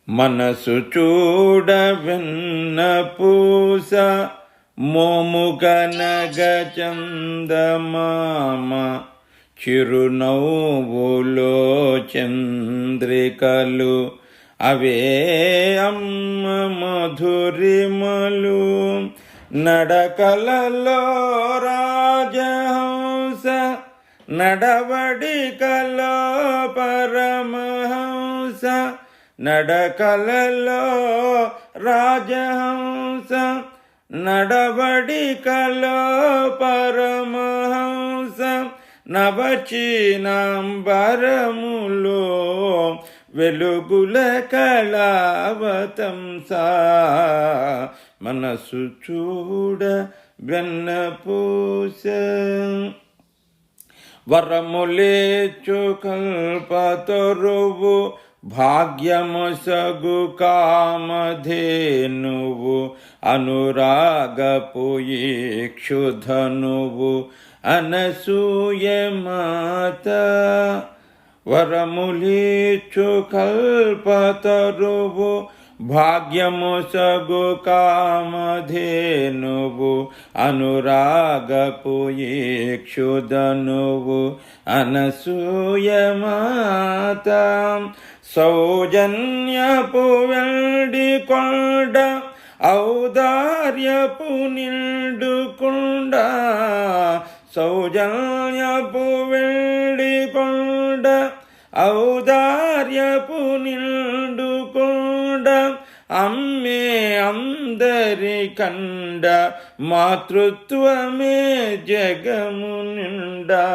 మనసు చూడ వెన్న పూస మోముగనగ చందమామ చిరునవ్వులో చంద్రికలు అవే అమ్మ మధురిమలు నడకలలో రాజహంస నడవడికలో పరమహంస నడకలలో రాజహంస నడవడికలో పరమహంస నవచీనాంబరములో వెలుగుల కళావతంస మనసు చూడ వెన్నపూస వరములేచు కల్పతరువు భాగ్యమొసగు కామధేనువు అనురాగపు ఇక్షుధనువు అనసూయ మాత వరములీచు కల్పతరువు భాగ్యమొసగు కామధేనువు అనురాగపు ఇక్షుధనువు అనసూయ మాత సౌజన్యపు వెల్డి కొండ ఔదార్యపు నిండు కొండ సౌజన్యపు వెల్డి కొండ ఔదార్యపు నిండు కొండ అమ్మే అందరి కండ మాతృత్వమే జగము నిండా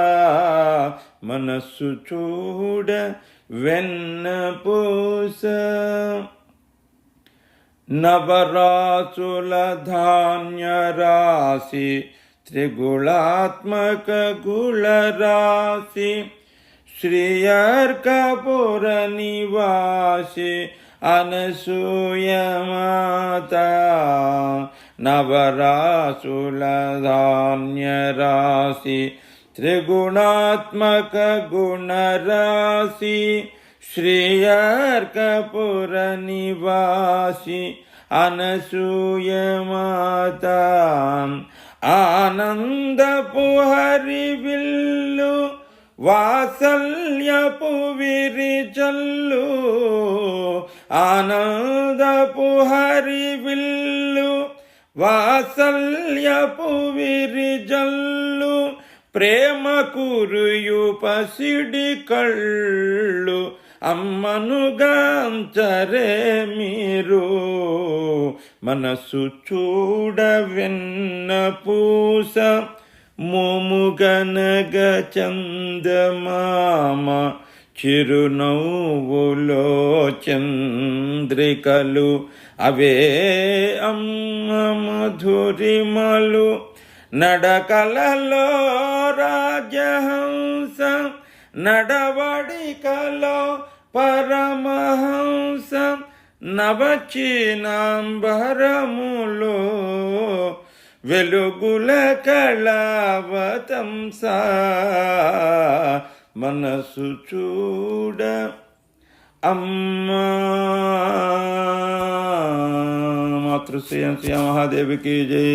మనస్సు చూడ వెన్నపూస నవరాసుల ధాన్య రాశి త్రిగుణాత్మక గుళరాశి శ్రీయర్కపుర నివాసి అనసూయ మాత నవరాసుల ధాన్య రాశి త్రిగుణాత్మక గుణరాశి శ్రీయర్కపుర నివాసి అనసూయ మాత ఆనందపు హరివిల్లు వాత్సల్యపు విరిజల్లు ఆనందపు హరివిల్లు వాత్సల్యపు విరిజల్లు ప్రేమ కురియు పసిడి కళ్ళు అమ్మనుగాంచరే మీరు మనసు చూడ వెన్నపూస మోముగనగ చందమామ చిరునవ్వులో చంద్రికలు అవే అమ్మ మధురిమలు నడకలలో రాజహంస నడవడికలో పరమహంస నవచీనాంబరములో వెలుగుల కళావతంస మనసు చూడ అమ్మా మాతృశ్రీ మహాదేవికి జై.